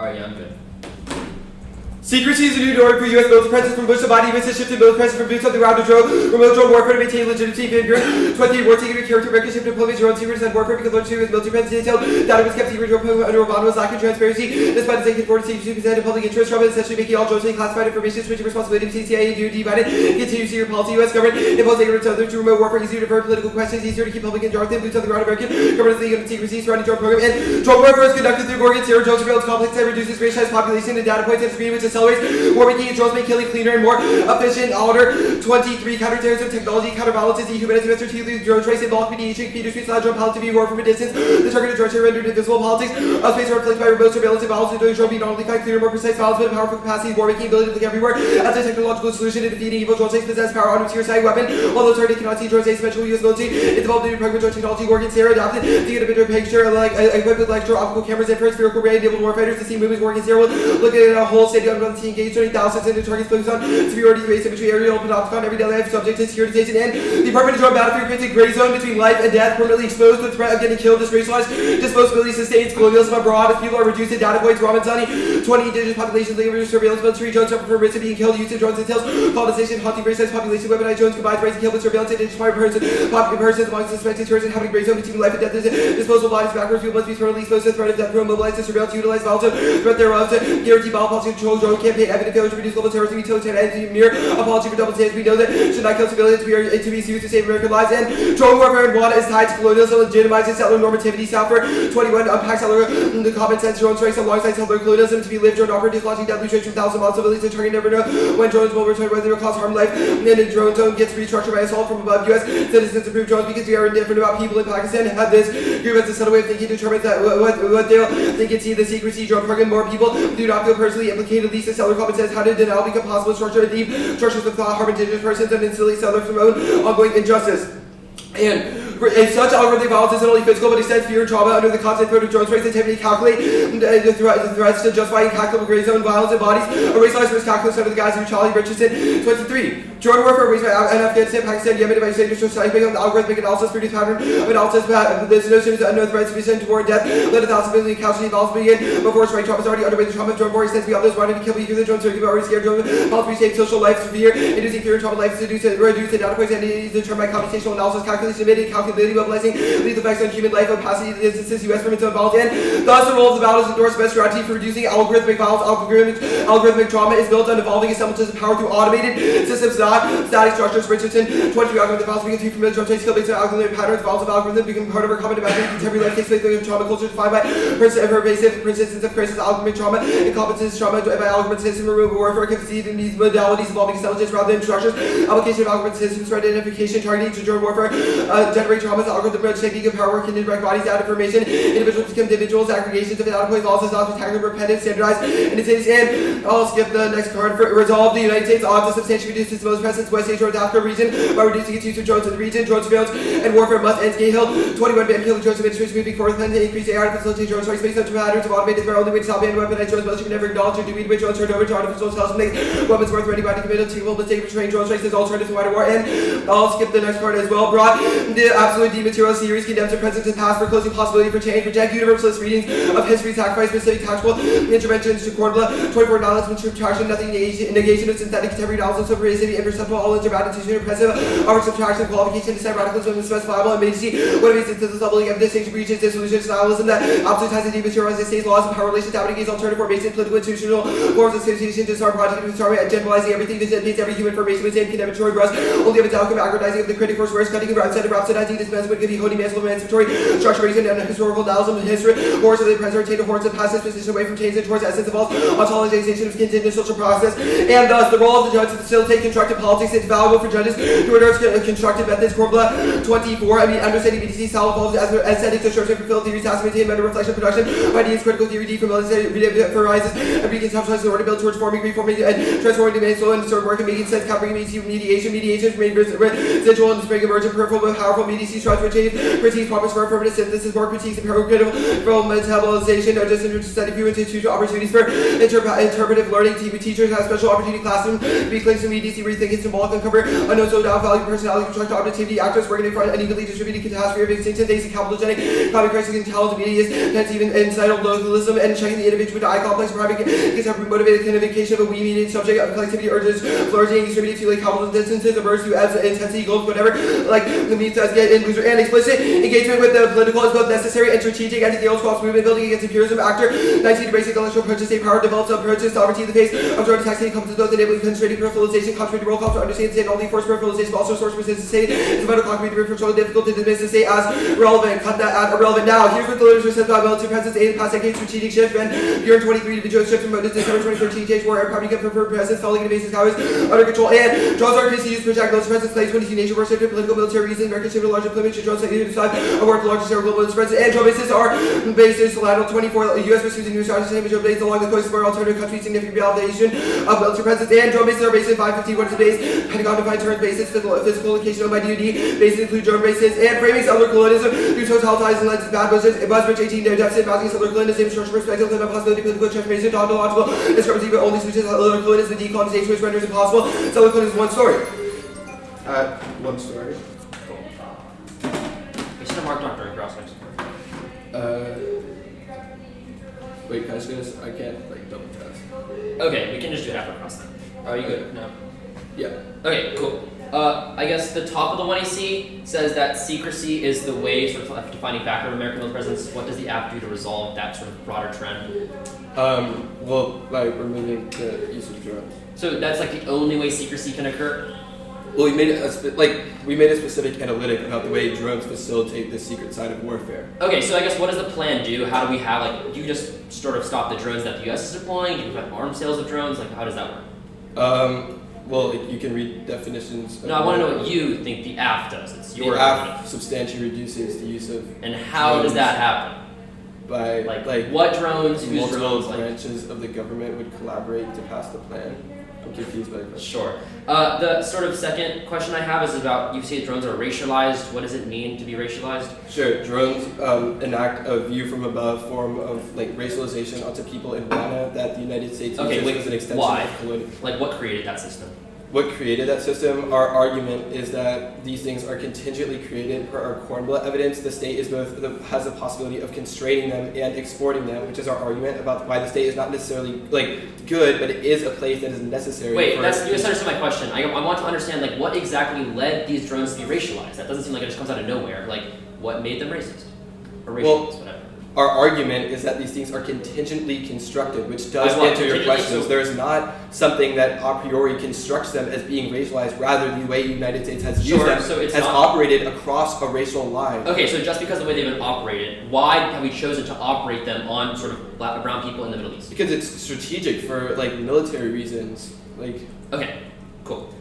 Alright, yeah, I'm good. Secrecy is a new door for U.S. military presence from Bush to body events to shift to military presence from boots on the ground to drone. Remote drone warfare to maintain legitimacy and vigor. 20 war taking character record shift deployments. Your own secrets and warfare because learn to with military presence detail. Data was kept secret under Obama was lacking transparency. Despite the taking 42% of public interest from it, essentially making all drones classified information, switching responsibility to CIA and DoD Biden. Continue to see your policy. U.S. government imposing ignorance to others to remote warfare. Easier to divert political questions. Easier to keep public in jargon. Boots on the ground American. Government's legal secrecy surrounding drone program. And drone warfare is conducted through Gorgon Zero drone surveillance complex that reduces racialized population and data points and screen which accelerates war making and drones make killing cleaner and more efficient. Order 23 counterterrorism technology counterbalances dehumanizing strategically drone trace and bulk mediation Peter Street drone pilot to be war from a distance. The targeted drone terror rendered invisible politics. Space are inflicted by remote surveillance and violence and doing drone being not only find cleaner, more precise violence, but a powerful capacity, war making ability to look everywhere. As a technological solution to defeating evil, drone states possess power on a material side weapon. Although targeted cannot see drone states eventually use military. It developed a new program drone technology Gorgon Zero adapted to get a bigger picture like equipped with electro-optical cameras and for spherical ray enabled warfighters to see movements. Gorgon Zero looking at a whole stadium on the engaged 20,000 into targets focused on superiority space imagery aerial panopticon everyday life subject to securitization and the Department of Drone Battlefield creates a gray zone between life and death permanently exposed to the threat of getting killed. Disracialized disposability sustains colonialism abroad as people are reduced to data points. Ramazani 20 indigenous populations living under surveillance military drones suffer from risk of being killed. Use of drones entails colonization, hunting, racialized population, weaponized drones combined raising kill with surveillance and identifying persons among suspected terrorists and having a gray zone between life and death. Disposable bodies backwards. People must be permanently exposed to the threat of death. Mobilized to surveillance, utilize violence, threat thereof to guarantee ball policy control drone campaign evident failure to reduce global terrorism, utilitarian and mere apology for double standards. We know that should not kill civilians. We are to be used to save American lives. And drone warfare and WADA is tied to colonialism, legitimizing settler normativity. Southward 21 unpacks settler the common sense drone strikes alongside settler colonialism to be lived. Drone operatives launching deadly strikes from thousands of miles civilians. The target never know when drones will return, whether they will cause harm life. And then a drone zone gets restructured by assault from above. U.S. citizens approve drones because we are indifferent about people in Pakistan. Have this group as a subtle way of thinking determines that what they'll think and see the secrecy drone program. More people do not feel personally implicated. At least the settler common sense. How did denial become possible? Structure deep structures of thought, harm indigenous persons, and insulate settlers from own ongoing injustice. And such algorithmic violence isn't only physical, but extends fear and trauma under the constant threat of drone strikes. Activity calculate the threats to justify incalculable gray zone violence in bodies. A racialized risk calculus under the guise of Charlie Richardson. 23. Drone warfare raised by Afghanistan, Pakistan, Yemen, by state society based on the algorithmic analysis produced pattern of analysis. This notion is unknown threats to be sent toward death. Let 1,000 million casualty violence begin before strike trauma is already underway. The trauma of drone war extends beyond those wanting to kill me through the drone circuit, but already scared drone violence reshape social life severe, inducing fear and trauma life to reduce the data points and determine by computational analysis calculation admitted calculability mobilizing lethal effects on human life opacity instances U.S. from its own violence. And thus the role of the battle is endorsed best strategy for reducing algorithmic violence. Algorithmic trauma is built on evolving assemblages of power through automated systems, not static structures. Richardson 23 algorithm violence begins to be familiar to skill based on algorithmic patterns. Violence of algorithms become part of our common imaginary contemporary life takes place through trauma culture defined by pervasive persistence of crisis, algorithmic trauma, incompetence trauma by algorithm system removal warfare conceived in these modalities involving intelligence rather than structures. Application of algorithm systems for identification, targeting to drone warfare, generate traumas, algorithm technique of power work can direct bodies data information. Individuals become individuals, aggregations of data points, also not spectacular, repetitive, standardized, and I'll skip the next card. For resolve the United States odds to substantially reduce its most presence West Asia or Africa region by reducing its use of drones in the region. Drone surveillance and warfare must end. Cahill 21 ban killing drones administration moving forward plan to increase AI to facilitate drone strikes based on patterns of automated threat. Only way to stop and weaponized drones military can never acknowledge or do we drones turned over to artificial intelligence weapons worth ready by the committed to mistake for trained drone strikes as alternative to wider war. And I'll skip the next part as well. Brought the absolute dematerial series condemns the present and past for closing possibility for change. Reject universalist readings of history, sacrifice specific tactical interventions to Cornbla. 24 knowledge and subtraction, nothing negation of synthetic contemporary knowledge, so pervasive, imperceptible, all interbound institution, oppressive, over subtraction, qualification, decide radicalism, specifiable, and immediacy. What it means is the doubling of distinction, breaches, dissolution, stylism that absolutizes and dematerializes states, laws, and power relations, doubting against alternative formations, political, institutional forms of association, disarm, project, and disarmament, and generalizing everything that paints every human formation with same condemnatory brush, only of its outcome, aggrandizing of the critic force, worse, cutting of outside of rhapsodizing, dispensing, would give you holy mansal, emancipatory, structure, reason, and historical analysis of history, horse of the present, rotate, horse of past disposition away from change and towards essence of all, ontologization of continued social process, and thus the role of the judge to facilitate constructive politics is valuable for judges to endorse constructive methods. Cornbla 24, understanding BDC style evolves as aesthetic distortion, fulfill theories, has to maintain meta reflection production, ideas, critical theory, deformalizes, and reconceptualizes in order to build towards forming, reforming, and transforming domain slow and sort of work and making sense, covering mediation remain residual and spring emergent, peripheral but powerful BDC structure change, critiques, promise for affirmative synthesis, more critiques, and critical metabolization, or just study view into opportunities for interpretive learning. Teachers have special opportunity classroom to be clear to BDC rethink against symbolic uncover, unknown so down value, personality, construct, objectivity, actors working in front, unevenly distributed catastrophe of extinction, things and capitalizing, common crisis, intelligent medias, hence even entitled localism, and checking the individual with I complex, private, against a motivated identification of a we mediated subject of collectivity urges, flourishing, distributed to like capital distances, averse to ebbs, intensity, goals, whatever, like the means as get in loser and explicit engagement with the political is both necessary and strategic, anti-theos cross movement building against imperialism, actor, 19 basic intellectual approach to state power, develops approach to sovereignty in the face of drug taxation, comes to both enabling concentrating peripheralization, concentrating roll call to understand state, only force peripheralization, but also source resistance state, is a vital clock to be so difficult to dismiss the state as relevant, cut that as irrelevant. Now, here's what the literature says about military presence, in the past decade, strategic shift, when Bureau 23 individual shift from December 2013, change war, air property got preferred presence, falling into bases, powers under control, and draws our case to use project military presence, place 22 nation war shifted, political military reason, American shifted large employment, should draw slightly to decide a work larger share of global presence, and draw bases are bases, lateral 24, U.S. pursues in new strategies, and major blades along the coast where alternative countries, significant validation of military presence, and drone bases are based in 550, what is the base, Pentagon defined terms bases, physical location owned by DoD, bases include drone bases, and framing settler colonialism, through totalitarianism, lenses, bad Buzzbridge 18, no deficit, mounting settler colonialism, structural perspective, the possibility, political transformation, ontological discrepancy, but only switches settler colonialism, the decolonization which renders impossible, settler colonialism is one story. One story. We should have marked on during cross next. Wait, can I say this? I can't, like, double test. Okay, we can just do it after cross then. Are you good? No? Yeah. Okay, cool. I guess the top of the 1AC says that secrecy is the way, sort of defining factor of American military presence. What does the app do to resolve that sort of broader trend? Well, like removing the use of drones. So that's like the only way secrecy can occur? Well, we made a specific analytic about the way drones facilitate the secret side of warfare. Okay, so I guess what does the plan do? How do we have, like, do you just sort of stop the drones that the US is deploying? Do you have arms sales of drones? Like, how does that work? Well, you can read definitions. No, I want to know what you think the AF does. It's your the AF substantially reduces the use of. And how drones does that happen? By like what drones? Whose drones? Branches of the government would collaborate to pass the plan. I'm confused by the question. Sure. The sort of second question I have is about, you say drones are racialized. What does it mean to be racialized? Sure. Drones enact a view from above form of like racialization onto people in Ghana that the United States uses as an extension of colonialism. Like what created that system? What created that system? Our argument is that these things are contingently created per our Cornblatt evidence. The state is has the possibility of constraining them and exporting them, which is our argument about why the state is not necessarily like good, but it is a place that is necessary. Wait, you misunderstood my question. I want to understand like what exactly led these drones to be racialized. That doesn't seem like it just comes out of nowhere. Like what made them racist or racialized, whatever. Our argument is that these things are contingently constructed, which does answer your questions. There is not something that a priori constructs them as being racialized. Rather, the way the United States has used them has operated across a racial line. Okay, so just because of the way they've been operated, why have we chosen to operate them on sort of black, brown people in the Middle East? Because it's strategic for like military reasons. Like. Okay, cool.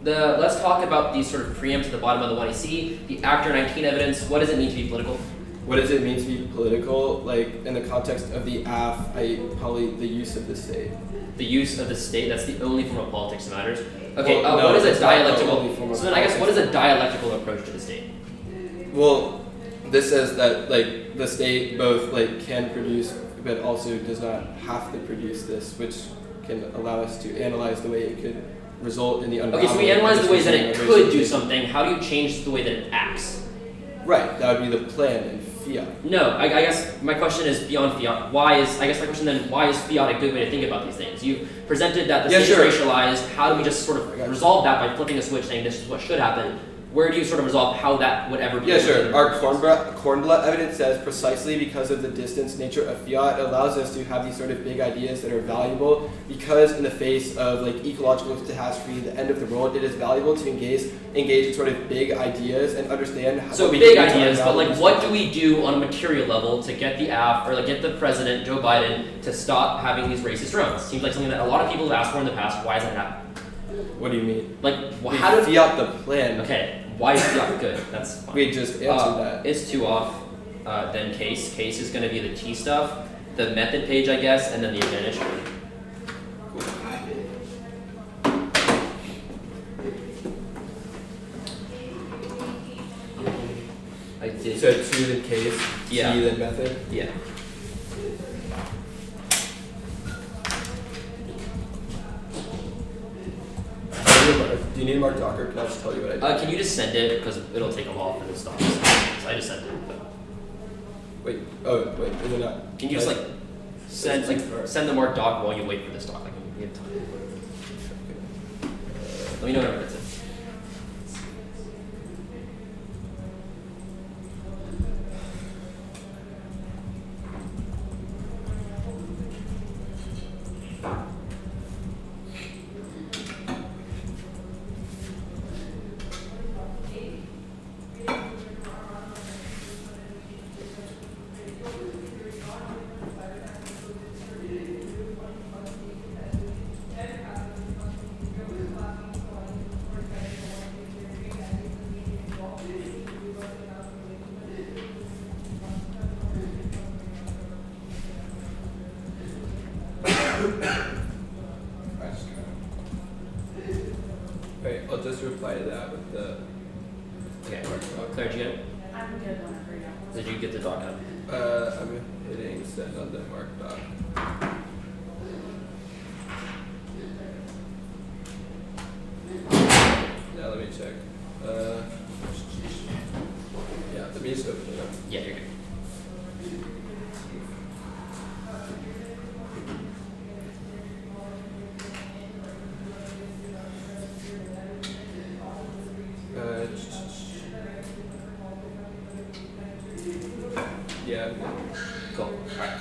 Let's talk about these sort of preempts at the bottom of the 1AC. The Actor 19 evidence. What does it mean to be political? What does it mean to be political? Like, in the context of the AF, probably the use of the state. The use of the state, that's the only form of politics that matters? Okay, what is a dialectical... So then I guess, what is a dialectical approach to the state? Well, this says that, like, the state both, like, can produce, but also does not have to produce this, which can allow us to analyze the way it could result in the Okay, so we analyze the ways that it could do something. How do you change the way that it acts? Right, that would be the plan in fiat. No, I guess my question is beyond fiat. Why is fiat a good way to think about these things? You've presented that the state is racialized. How do we just sort of resolve that by flipping a switch saying this is what should happen? Where do you sort of resolve how that would ever be? Yeah, sure. Our Cornblatt evidence says precisely because of the distance nature of fiat, it allows us to have these sort of big ideas that are valuable because in the face of like ecological catastrophe, the end of the world, it is valuable to engage in sort of big ideas and understand how so big ideas, but like what do we do on a material level to get the AF or like get the president, Joe Biden, to stop having these racist drones? Seems like something that a lot of people have asked for in the past. Why hasn't it happened? What do you mean? Like, how did fiat the plan? Okay, why is fiat good? That's fine. We just answered that. It's 2 off. Then case. Case is going to be the T stuff, the method page, I guess, and then the advantage. Cool. I did. So 2 then case, T then method. Yeah. Do you need a marked doc, or can I just tell you what I did? Can you just send it, because it'll take a while for it stops. So I just sent it. But... Wait, is it not? Can you just send the marked doc while you wait for this doc? Like, we have time. Let me know whenever it's in. Wait, I'll just reply to that with the. Okay, Claire, did you get it? I'm good whenever you're done. Did you get the doc out? I'm hitting send on the marked doc. Now let me check. Yeah, the meet's opening up. Yeah, you're good. Yeah. Cool. Alright.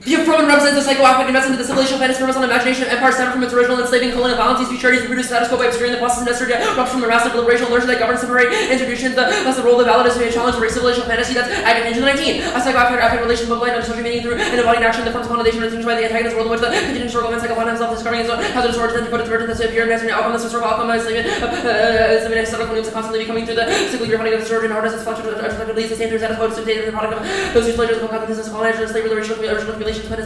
The affirmative represents the psychoactive investment of the civilization fantasy premise on imagination of empire stemmed from its original enslaving colonial violence, futurities, and reproduced status quo by obscuring the process necessary to erupt from the massive liberation inertia that governs temporary institutions, thus the role of the valid is to be a challenge for a civilization fantasy that's active into the 19. A psychoactive affective relation mobilized on social meaning through an embodied action that forms connotation distinguished by the antagonist world in which the continued historical event psychopath himself discovering his own hazardous origins and put its virgin that's appear and answering the outcome of this historical outcome of enslavement, historical news constantly becoming through the cyclic refining of the origin hardness its function leads the same through status quo to the product of those whose pleasures will come to this colonization slavery the original relations but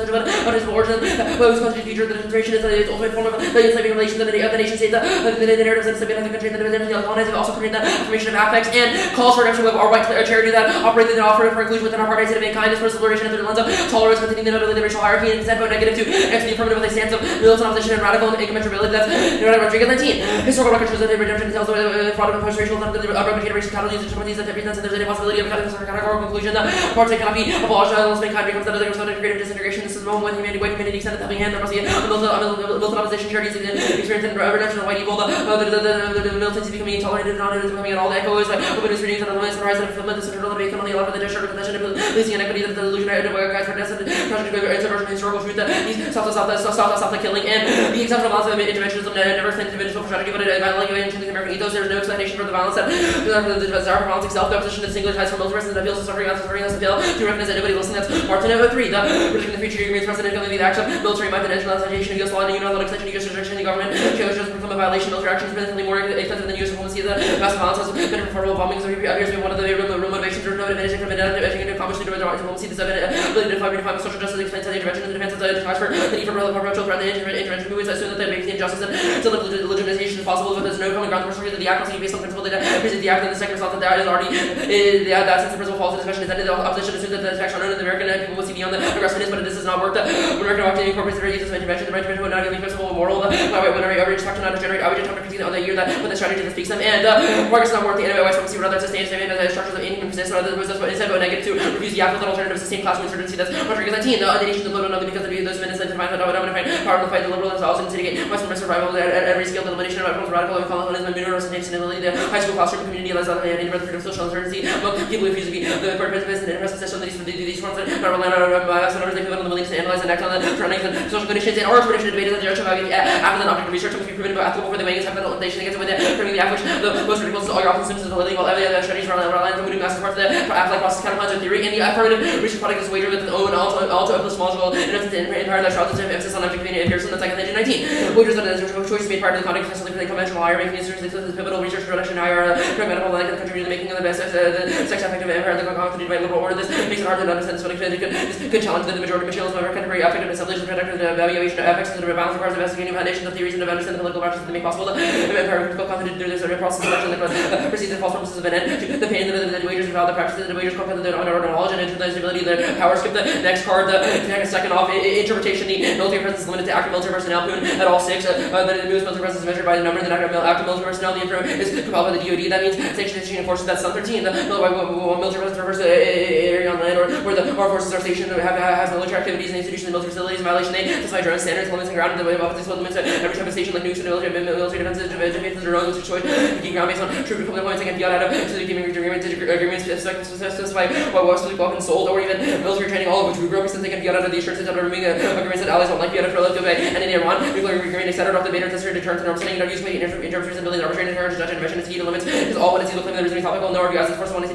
but his origin, whose constituted feature of the demonstration is its ultimate form of the enslaving relations of the nation state, the narratives of enslavement of the country, and the identity of the colonized, also creating the affirmation of affects and calls for redemption of our white charity that operate and offer for inclusion within our parties of mankind, as personal liberation through the lens of tolerance, containing the nobility, the racial hierarchy, and consent vote negative to answer the affirmative with a stance of militant opposition and radical incommensurability. That's Rodriguez 19. Historical records shows that redemption tells the fraud of post-racial and the broken generation cattle use and that there's a possibility of cutting categorical conclusion that parts cannot be abolished unless mankind becomes the other greater disintegration. This is the moment when humanity extended the helping hand. There must be a militant opposition, charities, experience, and redemption of white evil. The militancy becoming intolerated and not becoming at all the echoes like openness readings and the horizon of fulfillment. The central debate on the left of the district of possession, losing inequity, the illusionary guides for death, and tragic subversion of historical truth. These stop the killing and the exceptional balance of interventionism never tends to diminish social tragedy, but it violently into the American ethos. There is no explanation for the violence that the desire for violence itself. The opposition to singular ties for militarism that appeals to suffering us to fail to recognize anybody listening. That's Martin 3. The predicting the future agreements president coming the action military might and nationalization against law and unilateral extension U.S. restriction in the government shows just become a violation. Military action is significantly more expensive than the U.S. diplomacy. The massive violence has been reportable bombings appears to be one of the real motivations. There is no advantage from to accomplish the diplomacy. This ability to redefine social justice expense and intervention in the defense of the transfer the need for approach threat the intervention movements assume that the injustice and still legitimization is possible, but there's no common ground for that the act must be based on principle that present the act and the second result that there is already that since the principle falls into discussion is that the opposition assumes that the attacks are known in the American people will see beyond the aggressiveness, but this does not work. When American activity incorporates the uses of intervention, the right intervention would not give the principle of moral. When our average factor not to generate outrage attempt to critique on the year that when the strategy that speaks them and progress not work the enemy white supremacy rather sustained statement that the structures of any persist rather than instead vote negative to refuse the affluent alternative sustained class insurgency. That's Rodriguez 19. The nation the vote only because of those men that define the dominant power to fight the liberal themselves and mitigate Western survival at every scale. The elimination of radical colonialism, universal sustainability, the high school classroom community allows the freedom of social uncertainty among people who refuse to be the participants and interest system that these forms that are relying on senators they feel willing to analyze and act on the surroundings and social conditions and our tradition debate is that the direction of after the object of research must be proven ethical before the weighing acceptable implementation against with it bringing the act which the most ridiculous is all your often symptoms of validity while every other strategies relying on removing massive parts of the act-like process counterpunch theory and the affirmative research product is wagered with an own all to epistemological innocence and entire that shrouds its emphasis on objectivity and empiricism. That's like in 1919. Wagers that as choices made prior to the conduct of the conventional higher making inserts into this pivotal research production higher pragmatical like the country to the making of the best the sex affective empire the constituted by liberal order. This makes it hard to understand this could challenge the majority of materials of our contemporary affective assemblies and product the evaluation of affects and the balance requires investigating foundations of theories and of understanding the political practices that make possible the empire critical content through this process of action that precedes the false purposes of an end the pain that the wagers involve the practices, the wages, knowledge, and internalizability, the power skip the next card, the second off, interpretation, the military presence is limited to active military personnel, at all 6, the newest military presence is measured by the number of the active military personnel, the info is compiled by the DoD, that means station forces, that's Sun 13, the military presence refers to area on land, or where the armed forces are stationed, has military activities and institutions, military facilities, violation, they specify drone standards, limits, and ground, and the way of offensive limits, every type of station, like nukes, military defenses, drones, which choice, key ground based on true deployment points, and fiat out of to the agreements specify what was weapons sold, or even military training, all of which we grew up since they can fiat out of the assurances of removing agreements that allies don't like fiat out for relative and in Iran, nuclear agreement, etc. Off the beta tester deterrence and norm setting, use interpretation ability, arbitrary deterrence, judge, and measurement, key to limits, is all what is able to claim that reasoning topical, no review as the first one is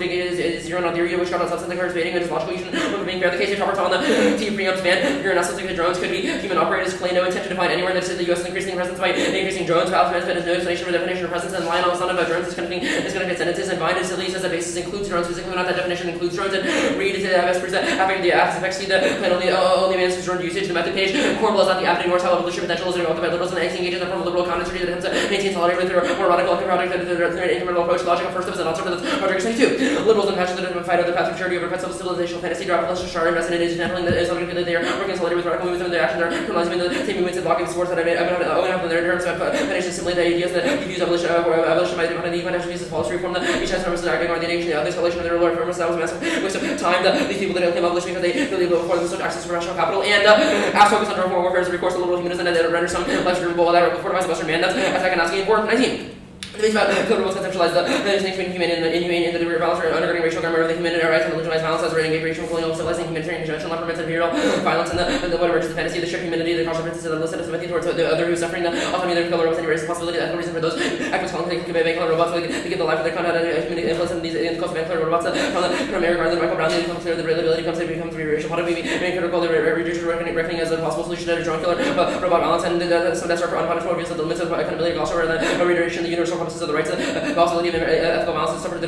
zero on theory, which got on substance occurs debating, and is logical, you should being fair. The case you're talking on the T preempts ban, you're not something the drones could be human operators, claim no intent to define anywhere that says the U.S. is increasing presence by increasing drones, valid has no explanation for the definition of presence, and lying on the about drones is going to fit sentences, and bind silly says that basis includes drones, physically not that definition includes drones, and read to the proves that having the aspects see the plan only manages drone usage, the method page, core is not the app ignores how leadership potential is about the liberals and engages in a form of liberal content that attempts to maintain solidarity with their more radical product that their incremental approach, logic of first steps, and also that's Project 22. Liberals and passions that fight over the path of maturity over pets of civilizational fantasy, drop less sharp invested in handling that is something that they are working solidarity with radical movements and their actions are criminalizing the same movements and blocking sports that I have in their terms of finish assimilate the ideas that use abolition by the financial uses policy reform that each has purposes acting on the nation, the escalation of their lord firms, that was a massive waste of time that these people that claim abolition because they really go before them such access to national capital and as focus on reform warfare as a recourse to liberal humanism that render some life renewable that before the Western mandates as I can ask you for 19. The base about liberals conceptualize the distinction between human and inhumane and the degree of violence or undergirding racial grammar of the human rights and legitimized violence as rating racial colonial civilizing humanitarian intervention, left prevents imperial violence and the what emerges the fantasy of the shared humanity, the consequences of the illicit sympathy towards the other who is suffering, the autonomy of their color, any race, the possibility that no reason for those activists calling to make color robots to give the life of their content and human influence in these cost of color robots from America and Michael Brown, the reliability becomes racial product, being critical, the reduced reckoning as a possible solution to the drone killer robot violence and some that's for unpunishable abuse of the limits of accountability, also the reiteration of the universal purposes of the rights the possibility of ethical violence is suffered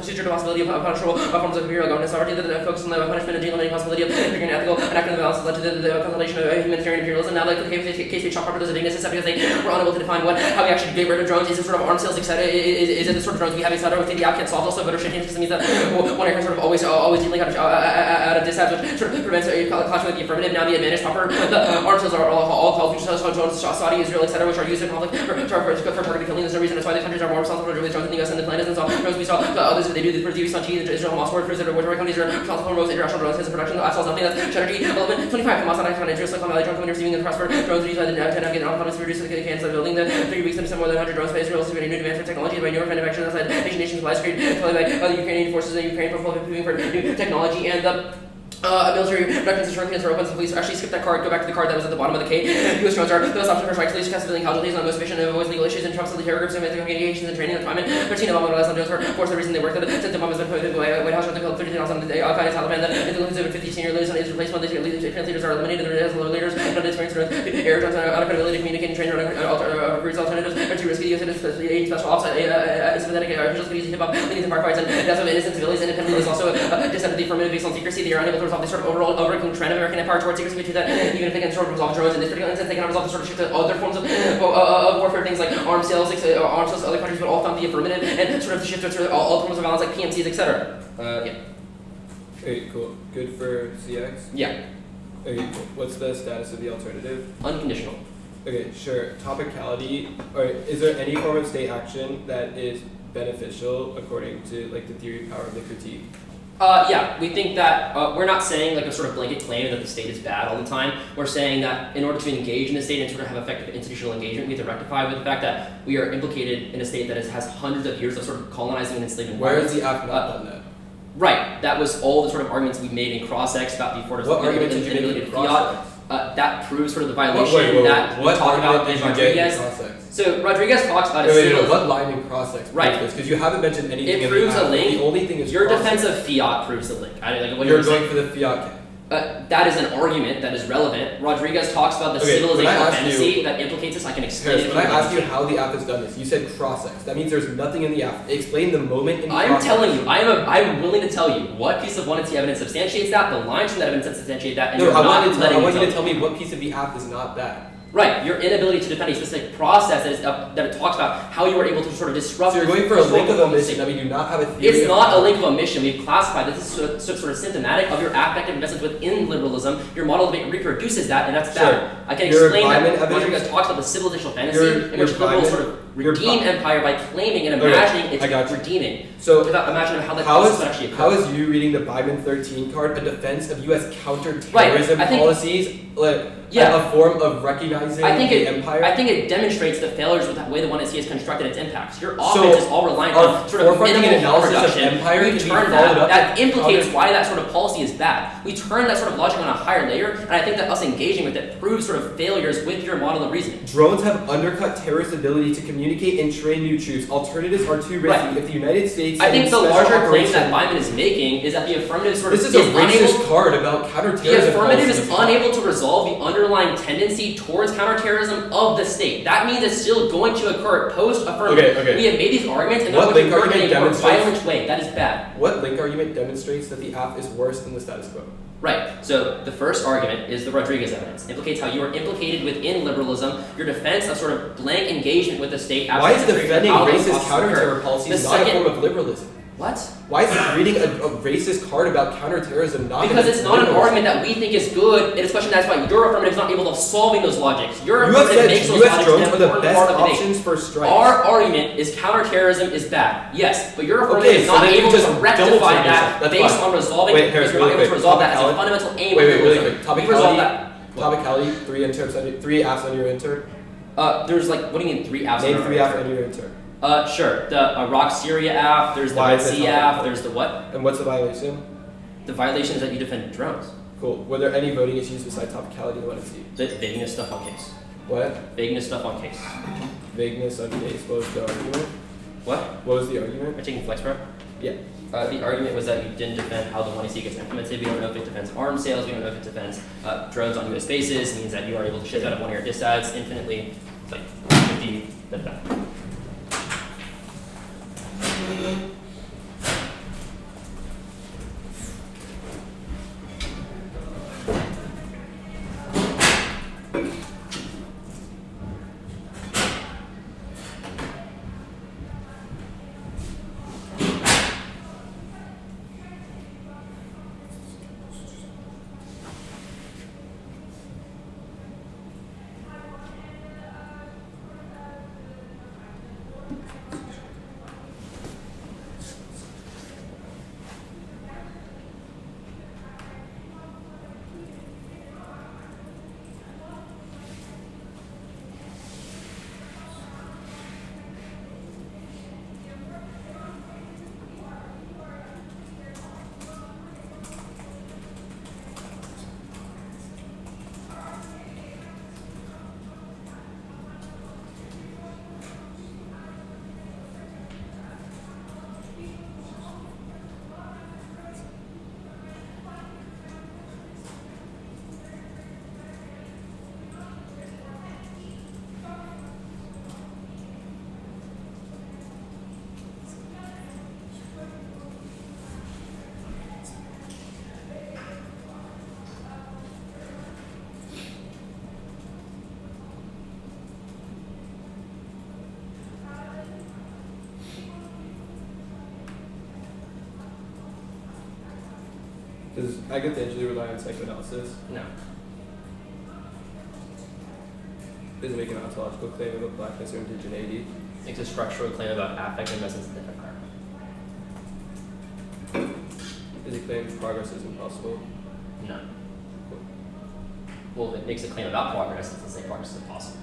future the possibility of punishable forms of imperial governance sovereignty that focus on the punishment and eliminating possibility of figuring ethical and active violence has led to the consolidation of humanitarian imperialism. Now, like the case they chalk up as a big necessity because they were unable to define how we actually get rid of drones. Is it sort of arms sales, etc.? Is it the sort of drones we have, etc.? With the app can't solve also better shifting because it means that one can sort of always dealing out of dishabs, which sort of prevents clashing with the affirmative. Now, the advantage proper, the arms sales are all calls, which drones, Saudi, Israel, etc., which are used in conflict for targeted killing. There's no reason that's why the countries are more responsible for drones in the US and the planet, and so drones we saw others they do the TV Sanchi, the Israel Hamas war for which companies are responsible for most international drones in production. I saw something that's strategy element 25 Hamas on Iran interest like on drone company receiving the press for drones used by the Afghan autonomous to reduce the cans of building the 3 weeks and more than 100 drones by Israel to new demand for technology by newer manufacturers outside Asian nations live screen by the Ukrainian forces in Ukraine for moving for new technology and military production instructions are open to police. Actually, skip that card, go back to the card that was at the bottom of the K. US drones are those options for strikes, police, cast civilian casualties, on motivation of avoid legal issues, and trumps of the terror groups, and communications and training and deployment. 13 of them mobilized on drones for force the reason they worked at it. Since the bomb has been put in the White House, they killed 13,000 the Al-Qaeda Taliban, the includes over 50 senior leaders on his replacement. The translators are eliminated, the low leaders, not experience drones, air drones, out of credibility, communicating, training, routes alternatives, are too risky, special ops, sympathetic officials could use hip hop, leading to firefights, and deaths of innocent civilians independently is also dissent of the affirmative based on secrecy. They are unable to resolve this sort of overall overarching trend of American empire towards secrecy, that even if they can sort of resolve drones in this particular instance, they cannot resolve the sort of shift to other forms of warfare, things like arms sales, other countries would all found the affirmative, and sort of the shift to all forms of violence like PMCs, etc. Yeah. Okay, cool. Good for CX? Yeah. Okay, cool. What's the status of the alternative? Unconditional. Okay, sure. Topicality, or is there any form of state action that is beneficial according to like the theory of power of the critique? Yeah, we think that we're not saying like a sort of blanket claim that the state is bad all the time. We're saying that in order to engage in the state and sort of have effective institutional engagement, we have to rectify with the fact that we are implicated in a state that has hundreds of years of sort of colonizing and enslavement. Where is the act not done that? Right, that was all the sort of arguments we made in cross-ex about before what argument did you make in cross-ex? That proves sort of the violation that we talk about in Rodriguez. So Rodriguez talks about what line in cross-sex? Right. Because you haven't mentioned anything. It proves a link. The only thing is your defense of fiat proves the link. You're going for the fiat. That is an argument that is relevant. Rodriguez talks about the civilizational fantasy that implicates this. I can explain it. When I asked you how the app has done this, you said cross-sex. That means there's nothing in the app. Explain the moment in I'm telling you. I'm willing to tell you what piece of 1 evidence substantiates that, the lines from that evidence that substantiate that, and I want you to tell me what piece of the app is not that. Right, your inability to defend a specific process that it talks about how you were able to sort of disrupt. So you're going for a link of omission that we do not have a theory. It's not a link of omission. We've classified this is sort of symptomatic of your affective investments within liberalism. Your model debate reproduces that, and that's bad. I can explain that Rodriguez talks about the civilizational fantasy in which liberals sort of redeem empire by claiming and imagining it's redeeming. So without imagining how that process would actually occur. How is you reading the Biden 13 card a defense of U.S. counterterrorism policies, a form of recognizing the empire? I think it demonstrates the failures with the way the 1SC has constructed its impacts. Your offense is all reliant on sort of minimal analysis reduction. of empire. We turn that implicates why that sort of policy is bad. We turn that sort of logic on a higher layer, and I think that us engaging with it proves sort of failures with your model of reasoning. Drones have undercut terrorist ability to communicate and train new troops. Alternatives are too risky. Right. If the United States, I think the larger claim that Biden is making is that the affirmative sort of is a racist card about counterterrorism. The affirmative is unable to resolve the underlying tendency towards counterterrorism of the state. That means it's still going to occur post-affirmative. Okay. We have made these arguments and they're going to work in a more violent way. That is bad. What link argument demonstrates that the app is worse than the status quo? Right. So the first argument is the Rodriguez evidence. Implicates how you are implicated within liberalism. Your defense of sort of blank engagement with the state. Why is defending racist counterterror policies not a form of liberalism? What? Why is reading a racist card about counterterrorism not? Because it's not an argument that we think is good, and especially that's why your affirmative is not able to solving those logics. Your affirmative makes those logics an important part of the debate. For strikes. Our argument is counterterrorism is bad. Yes, but your affirmative is not able to rectify that based on resolving it because you're not able to resolve that as a fundamental aim of liberalism. Really quick. Topicality, 3 apps on your intern. There's like, what do you mean 3 apps? Name 3 apps on your intern. Sure. The Iraq Syria app, there's the Red Sea app, there's the what? And what's the violation? The violation is that you defend drones. Cool. Were there any voting issues besides topicality you want to see? The vagueness stuff on case. What? Vagueness stuff on case. Vagueness on case. What was the argument? What? What was the argument? Are you taking flex, bro? Yeah. The argument was that you didn't defend how the 1AC gets implemented. We don't know if it defends arms sales. We don't know if it defends drones on U.S. bases. It means that you are able to ship out of one of your disads infinitely, like 50, Does aganthagogy rely on psychoanalysis? No. Does it make an ontological claim about blackness or indigeneity? Makes a structural claim about affect and essence of the empire. Does it claim progress is impossible? No. Well, it makes a claim about progress. It doesn't say progress is impossible.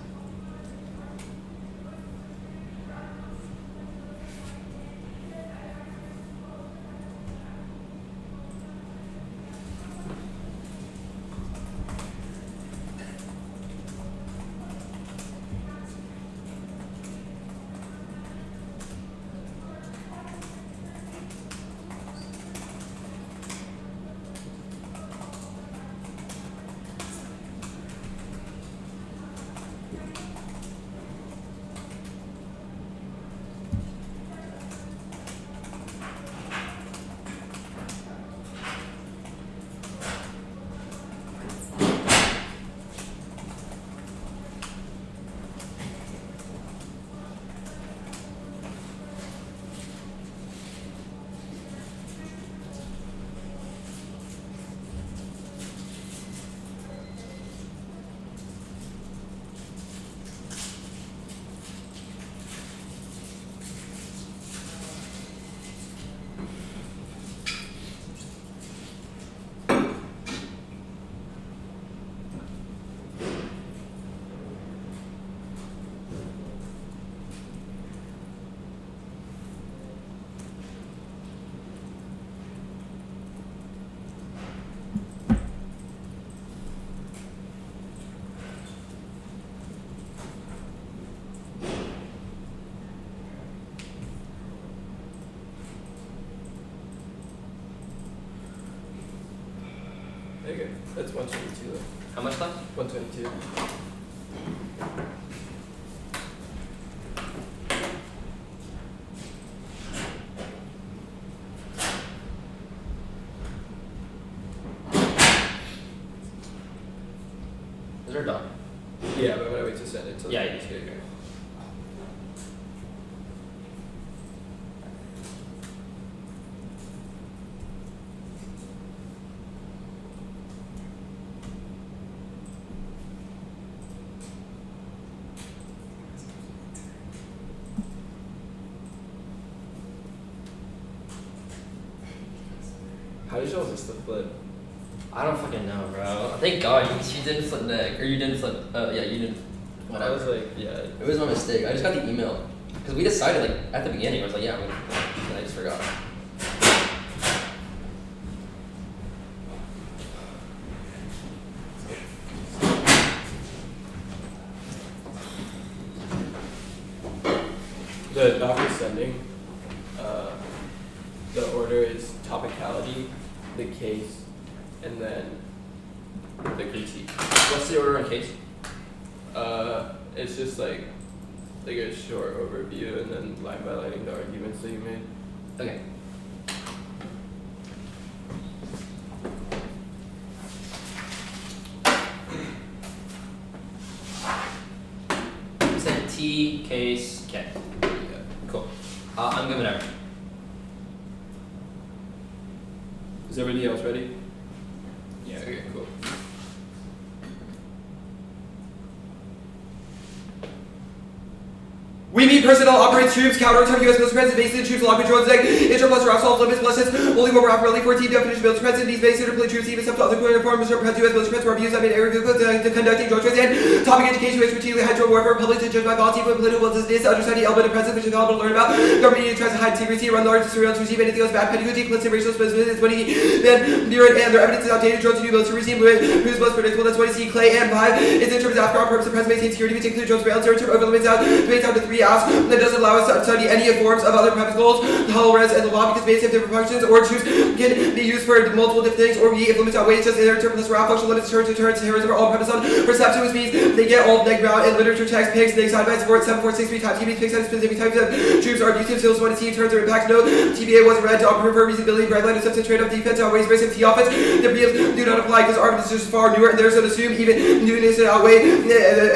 Okay, that's 122 though. How much left? 122. Is there a dog? Yeah, but when I wait to send it to Yeah, the you okay. How did y'all miss the flip? I don't fucking know, bro. Thank God you didn't flip neck, or you didn't flip. Yeah, you didn't. Whatever. I was like, yeah. It was my mistake. I just got the email because we decided like at the beginning. I was like, yeah, and I just forgot. The doc is sending. The order is topicality, the case, and then the critique. What's the order in case? It's just like a short overview and then line by lining the arguments that you made. Okay. You said T, case, K. Yeah. Cool. I'm good whenever. Is everybody else ready? Yeah. Okay. Cool. We meet personnel, operates troops, counterattack U.S. military presence, base troops, lock control, inter plus Roswell, limits, pluses, only one rapid rally, 14 definition military presence, these base interplay troops, even some other clear forms, U.S. military presence, were abused, I mean, area to conducting joint trades, and topic education, which strategically hydro warfare, public to judge by volunteer, political this, understanding element of presence, which is valuable to learn about, government tries to hide secrecy, run large surveillance regime, anything else bad, pedagogy, implicit racial specificity, when he then near it, and their evidence is outdated, drones to new military regime, who's most predictable, that's what you see, Clay and 5, is in terms of after our purpose of presence, maintain security, which includes drone surveillance, over limits out to 3 hours, that doesn't allow us to study any forms of other premise goals, the hollow res and the law, because base have different functions, or choose can be used for multiple different things, or be if limits outweigh just in their term plus raw function limits, deterrence, terrorism, are all premise on perception, which means they get all neg ground and literature text, pigs, neg side by support, 7463 type TBs, pigs, specific types of troops are abusive, skills, one to see, turns or impacts, no, TBA wasn't read to prefer reasonability, bright line, substance, trade of defense, outweighs risk of T offense, the BS do not apply because arguments are just far newer, and there's an assume even newness outweigh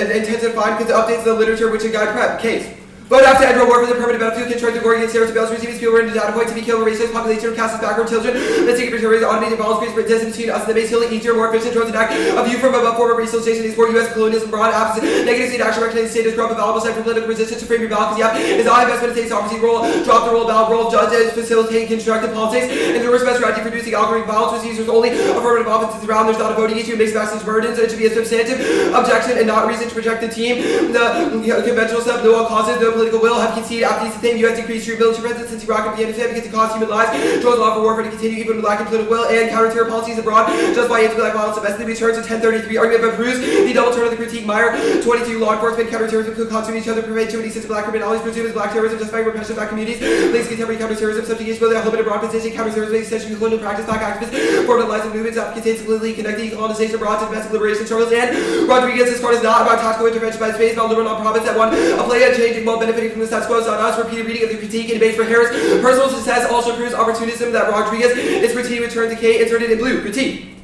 intensified because it updates the literature which a guide prep case. But after Edward war for the permanent battlefield, can try to war against terrorist rebels, receiving people into data point to be killed, racist population, cast backward children, let's take it for terrorism, automated violence, creates distance between us and the base, killing easier, more efficient drones attack, a view from above former resources, these for U.S. colonialism, broad opposite, negative state action, recognizing state as corrupt, available side for political resistance to frame your ballot, because is all investment in state sovereignty role, drop the role, ballot role, judge as facilitating constructive politics, and the worst best strategy for producing algorithmic violence was users only, affirmative offenses around, there's not a voting issue, it makes massive burdens, it should be a substantive objection and not reason to project the team, the conventional stuff, no all causes, no political will, have conceded after these things, U.S. decreased your military presence since Iraq at the end of it because it cost human lives, draws law for warfare to continue even with lacking political will, and counter-terror policies abroad, just by anti-black violence, domestically returns to 1033, argument by Bruce, the double turn of the critique, Meyer, 22, law enforcement, counter-terrorism could consume each other, prevent too many sins of black criminalities, presume as black terrorism, justifying repression of black communities, links contemporary counter-terrorism, subjugation, whether a limited broad position, counter-terrorism, extension, colonial practice, black activists, formalizing movements, applications, politically connecting colonization abroad to domestic liberation struggles, and Rodriguez, this card is not about tactical intervention by space, about liberal non-profits that want a play at changing while benefiting from the status quo, on us, repeated reading of the critique and debates for Harris. Personal success also proves opportunism that Rodriguez is critique returned to K inserted in blue. Critique.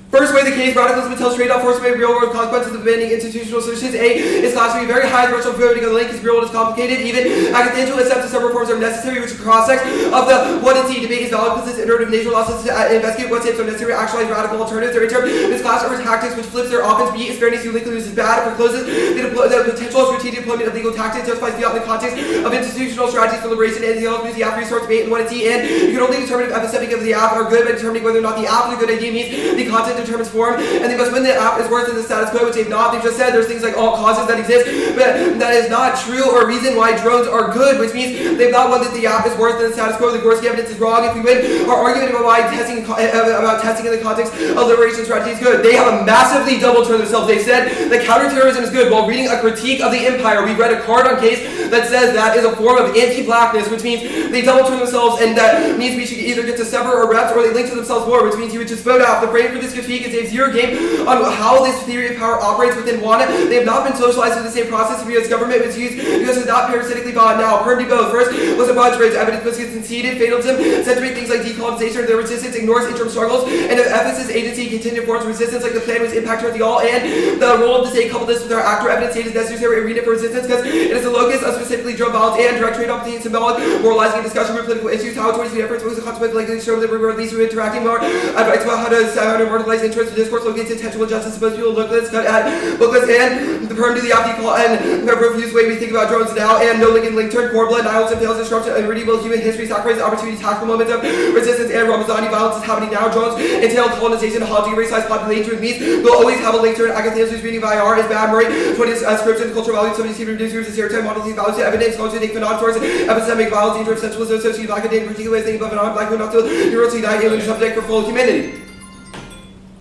First way the case, radicalism tells straight up force away real world consequences of demanding institutional solutions. A is classed to be very high threshold for voting on the link is real world is complicated. Even academical acceptance some reforms are necessary, which cross-sex of the 1 and T debate is valid because it's iterative nature losses to investigate what types are necessary to actualize radical alternatives. Their term this class over tactics which flips their offense. B is fairness who linkly loses bad. Forecloses the potential strategic deployment of legal tactics justifies fiat in the context of institutional strategies for liberation and the use the app resource debate in 1 and T. And you can only determine if epistemic of the app are good by determining whether or not the app is a good idea means the content determines form. And they must win the app is worse than the status quo, which they've not. They've just said there's things like all causes that exist, but that is not true or reason why drones are good, which means they've not won that the app is worse than the status quo. The Gorski evidence is wrong. If we win our argument about why testing in the context of liberation strategy is good, they have a massively double turn themselves. They said that counterterrorism is good while reading a critique of the empire. We read a card on case that says that is a form of anti-blackness, which means they double turn themselves, and that means we should either get to sever or reps or they link to themselves more, which means you would just vote out the frame for this speak and save zero game on how this theory of power operates within one. They have not been socialized through the same process the U.S. government was used because it's not parasitically bought now. Perm to both. First was a bunch bridge. Evidence was conceded. Fatalism said to make things like decolonization or their resistance ignores interim struggles, and if Ephesus agency continued forms of resistance like the plan was impact towards the all, and the role of the state coupled this with our actor evidence state is necessary arena for resistance because it is the locus of specifically drug violence and direct trade opportunity symbolic moralizing and discussion for political issues. How towards the efforts was a consequence likely to show that we were at least interacting more. Advice about how to immortalize interest in discourse locates intentional justice supposed people look let's cut at booklets and the perm to the opti call and the profuse way we think about drones now and no link turn core blood nihilism fails disruption irredeemable human history sacrifice opportunity tactical moments of resistance and Ramazani violence is happening now. Drones entail colonization ecology race-sized population with means will always have a link turn. Agathos who's reading VIR is bad Murray 20 scripts cultural values 70 reduced groups of stereotype models values evidence going to take phenomenons epistemic violence danger of central associated black and in particular thing above and on black who not to universally unite alien subject for full humanity.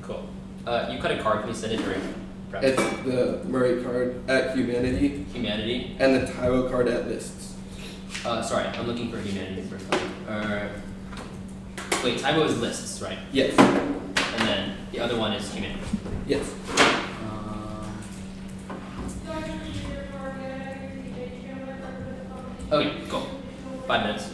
Cool. You cut a card. Can you send it during prep? It's the Murray card at humanity. Humanity. And the Tyro card at lists. Sorry, I'm looking for humanity first. Wait, Tybo is lists, right? Yes. And then the other one is humanity. Yes. Okay, cool. 5 minutes.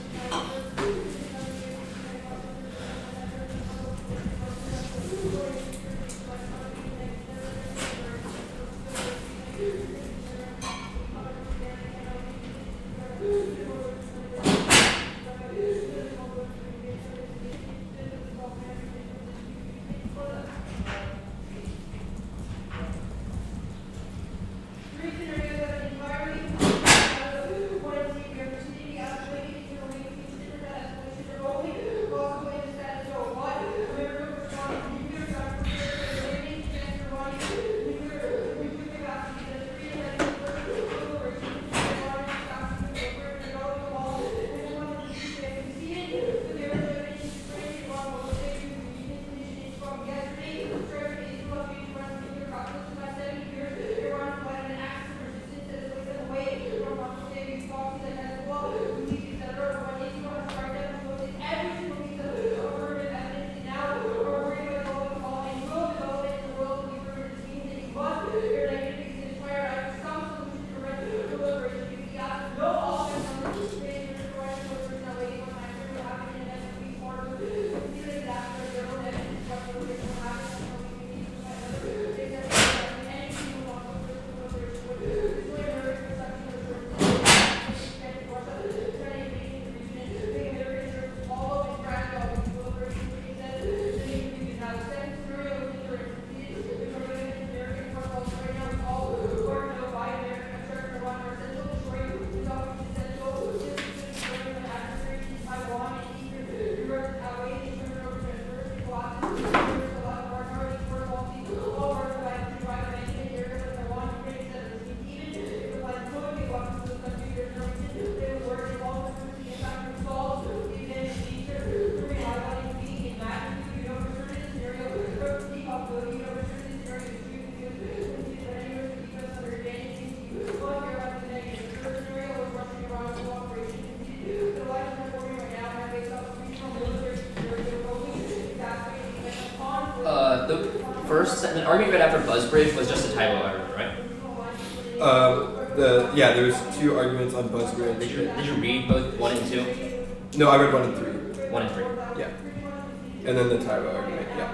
The argument right after Buzzbridge was just a typo argument, right? There was 2 arguments on Buzzbridge. Did you read both 1 and 2? No, I read 1 and 3. 1 and 3. Yeah. And then the typo argument, yeah.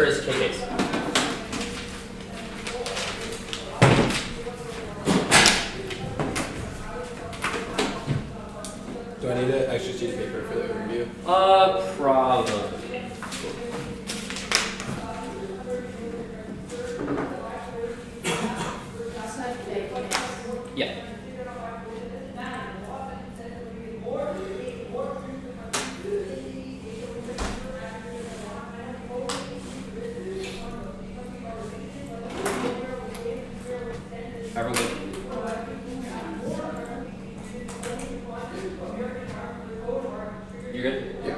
or is KK's? Do I need an extra sheet of paper for the overview? Probably. Yeah. Everyone good? You're good? Yeah.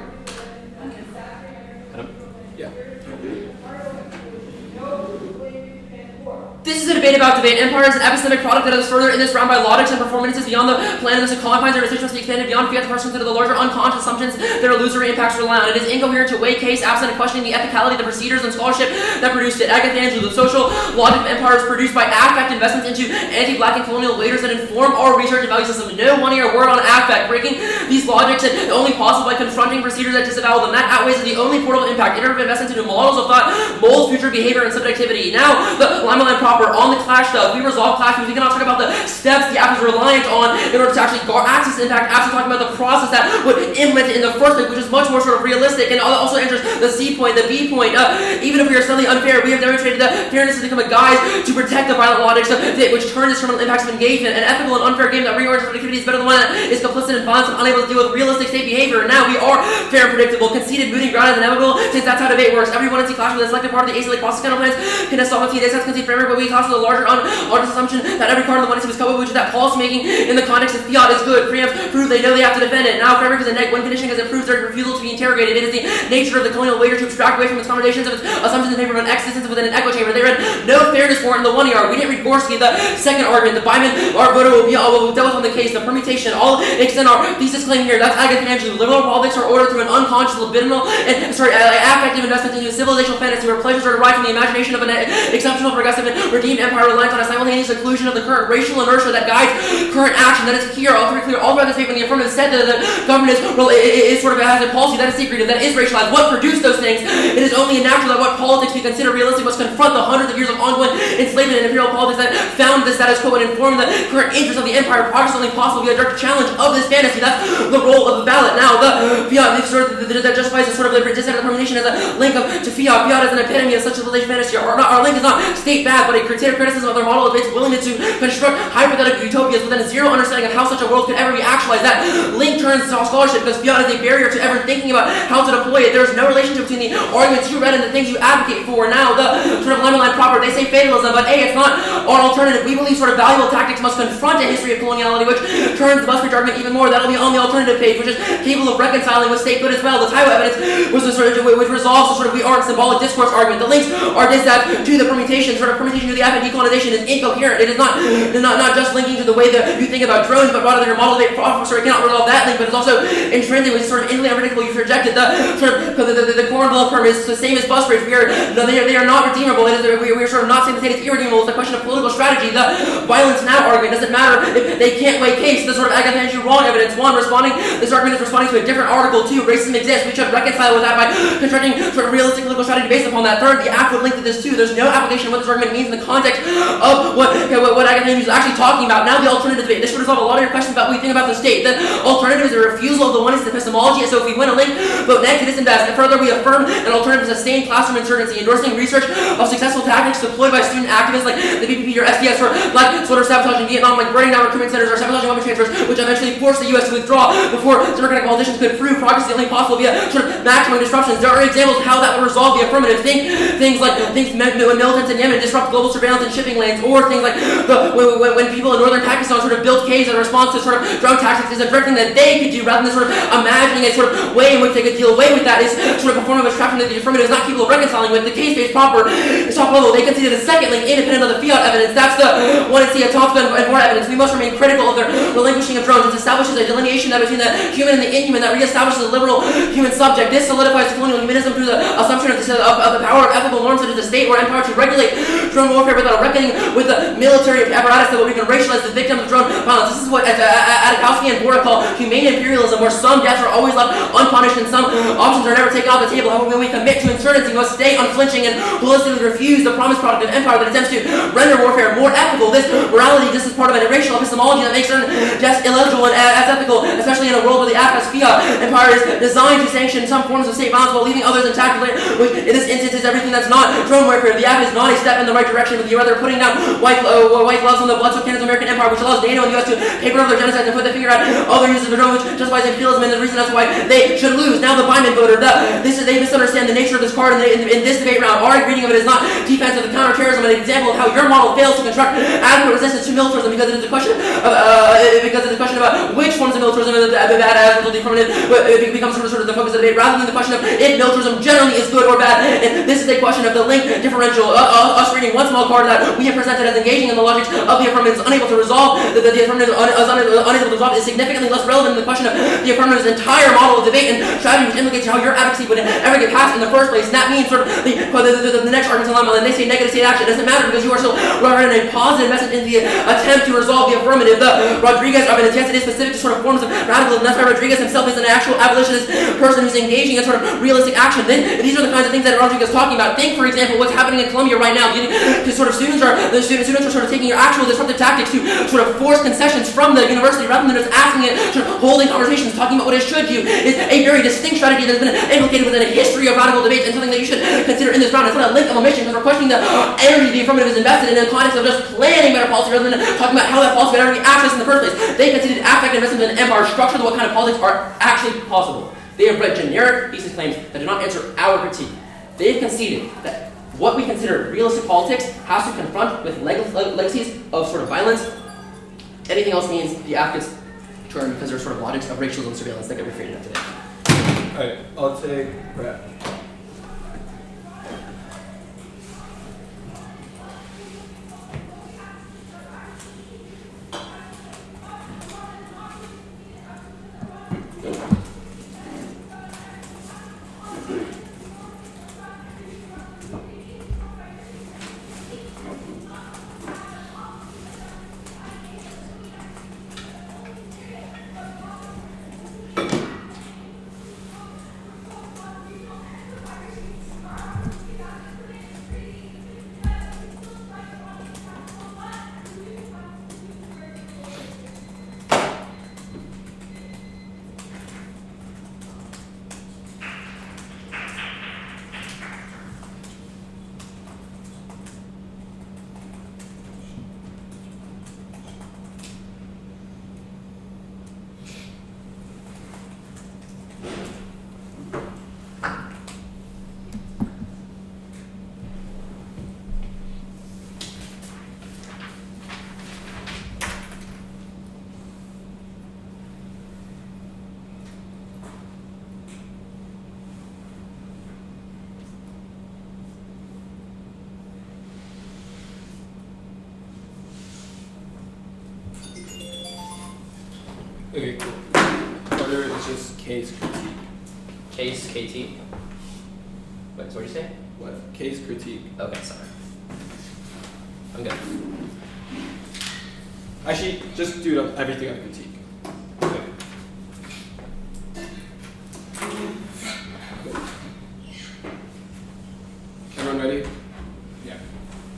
Adam? Yeah. This is a debate about debate. Empire is an epistemic product that is further in this round by logics and performances beyond the plan of the confines or decisions to be expanded beyond fiat to first consider the larger unconscious assumptions that illusory impacts rely on. It is incoherent to weigh case, absent of questioning the ethicality, the procedures, and scholarship that produced it. Agathans, the social logic of empire is produced by affect investments into anti-black and colonial leaders that inform our research and value system. No one-year word on affect. Breaking these logics is only possible by confronting procedures that disavow them. That outweighs the only portable impact. Iterative investments into models of thought molds future behavior and subjectivity. Now, the Limeline proper on the clash stuff. We resolve clashes. We cannot talk about the steps the app is reliant on in order to actually access impact. Apps are talking about the process that would implement it in the first place, which is much more sort of realistic and also enters the C point, the B point. Even if we are suddenly unfair, we have demonstrated that fairness has become a guise to protect the violent logics of it, which turns its terminal impacts of engagement. An ethical and unfair game that reorients productivity is better than one that is complicit in violence and unable to deal with realistic state behavior. And now we are fair and predictable. Conceded, moving ground is inevitable, since that's how debate works. Everyone in C clash with a selected part of the asymmetric process kind of plans can solve the this has conceded framework, but we clash with a larger assumption that every card of the one was covered, which is that policy making in the context of fiat is good. Preamps prove they know they have to defend it. Now framework is a neg one condition because it proves their refusal to be interrogated. It is the nature of the colonial waiter to abstract away from its conversations of its assumptions in favor of an existence within an echo chamber. They read no fairness warrant in the 1 ER. We didn't read Gorski, the second argument. The Byman, our voter will dealt with on the case. The permutation, all extend our thesis claim here. That's Agathanagian. Liberal politics are ordered through an unconscious, libidinal, and affective investment into a civilizational fantasy where pleasures are derived from the imagination of an exceptional, progressive, and redeemed empire reliant on a simultaneous occlusion of the current racial inertia that guides current action. That is here, all throughout this paper. When the affirmative said that the government is sort of has a policy that is secretive, that is racialized. What produced those things? It is only natural that what politics we consider realistic must confront the hundreds of years of ongoing enslavement and imperial politics that found the status quo and informed the current interests of the empire. Progress is only possible via a direct challenge of this fantasy. That's the role of the ballot. Now, the fiat that justifies a sort of dissenting determination as a link to fiat. Fiat is an epitome of such a civilization fantasy. Our link is not state bad, but a criticism of their model of its willingness to construct hypothetical utopias with a zero understanding of how such a world could ever be actualized. That link turns to scholarship because fiat is a barrier to ever thinking about how to deploy it. There's no relationship between the arguments you read and the things you advocate for. Now, the sort of Limeline proper, they say fatalism, but A, it's not our alternative. We believe sort of valuable tactics must confront a history of coloniality, which turns the Busbridge argument even more. That'll be on the alternative page, which is capable of reconciling with state good as well. The Taiwo evidence was the sort of which resolves the sort of we aren't symbolic discourse argument. The links are that to the permutation, sort of permutation to the app and decolonization is incoherent. It is not just linking to the way that you think about drones, but rather your model officer cannot resolve that link, but it's also intrinsic, which is sort of infinitely unpredictable. You've rejected the sort of the Cornwall firm is the same as Busbridge. They are not redeemable. We're sort of not saying the state is irredeemable. It's a question of political strategy. The violence now argument doesn't matter if they can't weigh case. The sort of Agathanagian wrong evidence. One, this argument is responding to a different article. Two, racism exists. We should reconcile with that by constructing sort of realistic political strategy based upon that. Third, the app would link to this too. There's no application of what this argument means in the context of what Agathanagian is actually talking about. Now the alternative debate. This would resolve a lot of your questions about what we think about the state. The alternative is a refusal of the oneness epistemology. So if we win a link, vote next to disinvest. And further, we affirm an alternative to sustained classroom insurgency, endorsing research of successful tactics deployed by student activists like the BPP or SDS or like sort of sabotage in Vietnam, like burning down recruitment centers or sabotaging weapon transfers, which eventually forced the U.S. to withdraw before democratic politicians could prove progress is only possible via sort of maximum disruptions. There are examples of how that would resolve the affirmative. Things when militants in Yemen disrupt global surveillance in shipping lanes, or things like when people in northern Pakistan sort of built caves in response to sort of drone tactics is a direct thing that they could do rather than sort of imagining a sort of way in which they could deal away with that is sort of a form of abstraction that the affirmative is not capable of reconciling with. The case-based proper is top level. They conceded a second link independent of the fiat evidence. That's the one in C, a TOC and more evidence. We must remain critical of their relinquishing of drones. It establishes a delineation that between the human and the inhuman that reestablishes the liberal human subject. This solidifies colonial humanism through the assumption of the power of ethical norms such as the state or empire to regulate drone warfare, but that about a reckoning with the military apparatus that will even racialize the victims of drone violence. This is what Adamowski and Burke call humane imperialism, where some deaths are always left unpunished and some options are never taken off the table. However, when we commit to insurgency, we must stay unflinching and holistically refuse the promised product of empire that attempts to render warfare more ethical. This morality, this is part of an racial epistemology that makes certain deaths illegible and as ethical, especially in a world where the act as fiat empire is designed to sanction some forms of state violence while leaving others intact, which in this instance is everything that's not drone warfare. The act is not a step in the right direction, but rather putting down white gloves on the blood-sweat cannons of American empire, which allows NATO and the US to paper over their genocide and put their finger at other uses of the drone, which justifies imperialism and the reason that's why they should lose. Now the Biden voter, they misunderstand the nature of this card in this debate round. Our reading of it is not defense of the counterterrorism, an example of how your model fails to construct adequate resistance to militarism because it is a question about which forms of militarism are bad as will determine it becomes sort of the focus of the debate rather than the question of if militarism generally is good or bad. And this is a question of the link differential. Us reading one small card that we have presented as engaging in the logic of the affirmative is unable to resolve the affirmative is unable to resolve is significantly less relevant than the question of the affirmative's entire model of debate and strategy, which implicates how your advocacy would ever get passed in the first place. And that means sort of the next argument dilemma, and they say negative state action. It doesn't matter because you are still running a positive message in the attempt to resolve the affirmative. The Rodriguez of an intensity specific to sort of forms of radicalism. That's why Rodriguez himself is an actual abolitionist person who's engaging in sort of realistic action. Then these are the kinds of things that Rodriguez is talking about. Think, for example, what's happening in Colombia right now. Students are sort of taking your actual disruptive tactics to sort of force concessions from the university rather than just asking it, sort of holding conversations, talking about what it should do. It's a very distinct strategy that's been implicated within a history of radical debates and something that you should consider in this round. It's not a link of omission because we're questioning the energy the affirmative is invested in the context of just planning better policy rather than talking about how that policy would ever be accessed in the first place. They considered affect investment in empire structure to what kind of politics are actually possible. They have read generic thesis claims that do not answer our critique. They've conceded that what we consider realistic politics has to confront with legacies of sort of violence. Anything else means the advocates turn because they're sort of logics of racialism and surveillance that get reframed today. Alright, I'll take Brett. Okay, cool. Order is just case critique. Case, KT. Wait, so what did you say? What? Case critique. Okay, sorry. I'm good. Actually, just do everything on critique. Okay. Everyone ready? Yeah.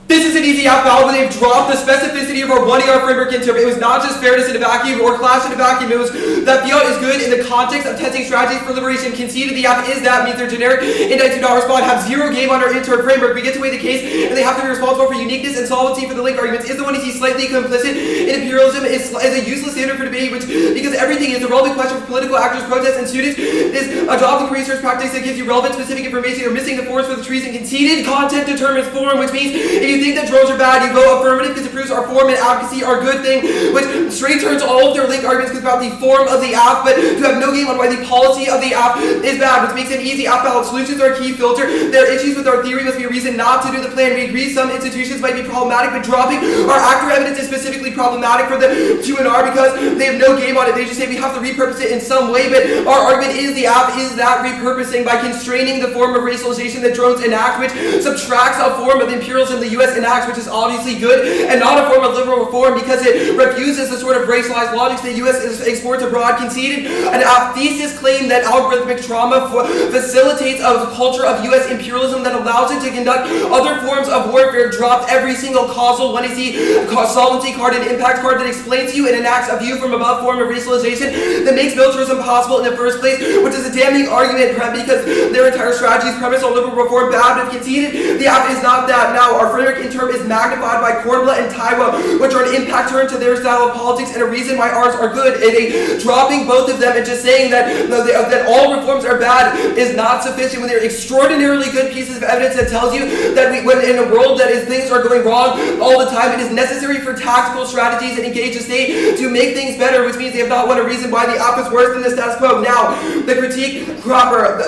This is an easy out valve where they've dropped the specificity of our 1ER framework into it. It was not just fairness in a vacuum or clash in a vacuum. It was that fiat is good in the context of testing strategies for liberation. Conceded the app is that means they're generic index do not respond, have zero game on our internal framework. We get to weigh the case and they have to be responsible for uniqueness and solvency for the link arguments. Is the one he sees slightly complicit in imperialism is a useless standard for debate, which because everything is a relevant question for political actors, protests, and students is adopting research practice that gives you relevant specific information or missing the forest for the trees and conceded content determines form, which means if you think that drones are bad, you vote affirmative because it proves our form and advocacy are a good thing, which straight turns all of their link arguments because about the form of the app, but to have no game on why the policy of the app is bad, which makes it easy app ballot solutions are a key filter. There are issues with our theory must be a reason not to do the plan. We agree some institutions might be problematic, but dropping our actor evidence is specifically problematic for the 2NR because they have no game on it. They just say we have to repurpose it in some way, but our argument is the app is that repurposing by constraining the form of racialization that drones enact, which subtracts a form of imperialism the US enacts, which which is obviously good and not a form of liberal reform because it refuses the sort of racialized logics that U.S. exports abroad conceded. An thesis claim that algorithmic trauma facilitates a culture of U.S. imperialism that allows it to conduct other forms of warfare dropped every single causal 1AC solvency card and impact card that explains to you and enacts a view from above form of racialization that makes militarism possible in the first place, which is a damning argument because their entire strategy is premised on liberal reform. Bad if conceded. The app is not that. Now, our framework in term is magnified by Kornblatt and Taiwo, which are an impact turn to their style of politics, and a reason why ours are good. And dropping both of them and just saying that that all reforms are bad is not sufficient when they're extraordinarily good pieces of evidence that tells you that when in a world that things are going wrong all the time, it is necessary for tactical strategies that engage the state to make things better, which means they have not one reason why the app is worse than the status quo. Now, the critique proper,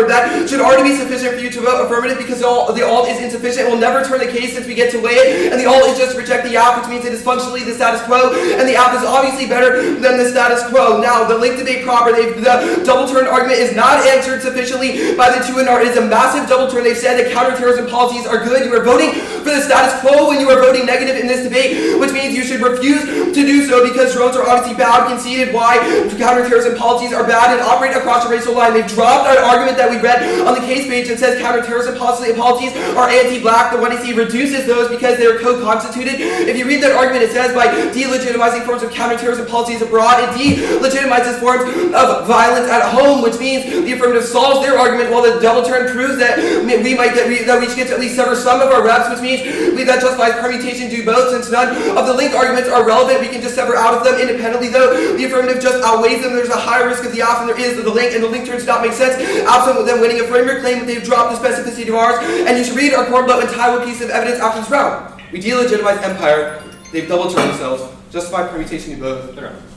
that should already be sufficient for you to vote affirmative because the alt is insufficient. It will never turn the case since we get to weigh it, and the alt is just reject the app, which means it is functionally the status quo, and the app is obviously better than the status quo. Now, the link debate proper, the double turn argument is not answered sufficiently by the two in our. It is a massive double turn. They've said that counterterrorism policies are good. You are voting for the status quo when you are voting negative in this debate, which means you should refuse to do so because drones are obviously bad, conceded why counterterrorism policies are bad and operate across a racial line. They've dropped an argument that we read on the case page that says counterterrorism policies are anti-black. The 1AC reduces those because they are co-constituted. If you read that argument, it says by delegitimizing forms of counterterrorism policies abroad, it delegitimizes forms of violence at home, which means the affirmative solves their argument while the double turn proves that we should get to at least sever some of our reps, which means that justifies permutation do both. Since none of the linked arguments are relevant, we can just sever out of them independently, though the affirmative just outweighs them. There's a higher risk of the opt than there is of the link, and the link turns to not make sense absent with them winning a framework claim that they've dropped the specificity of ours. And you should read our Kornblatt and Taiwo piece of evidence after this round. We delegitimize empire. They've double turned themselves. Justify permutation do both.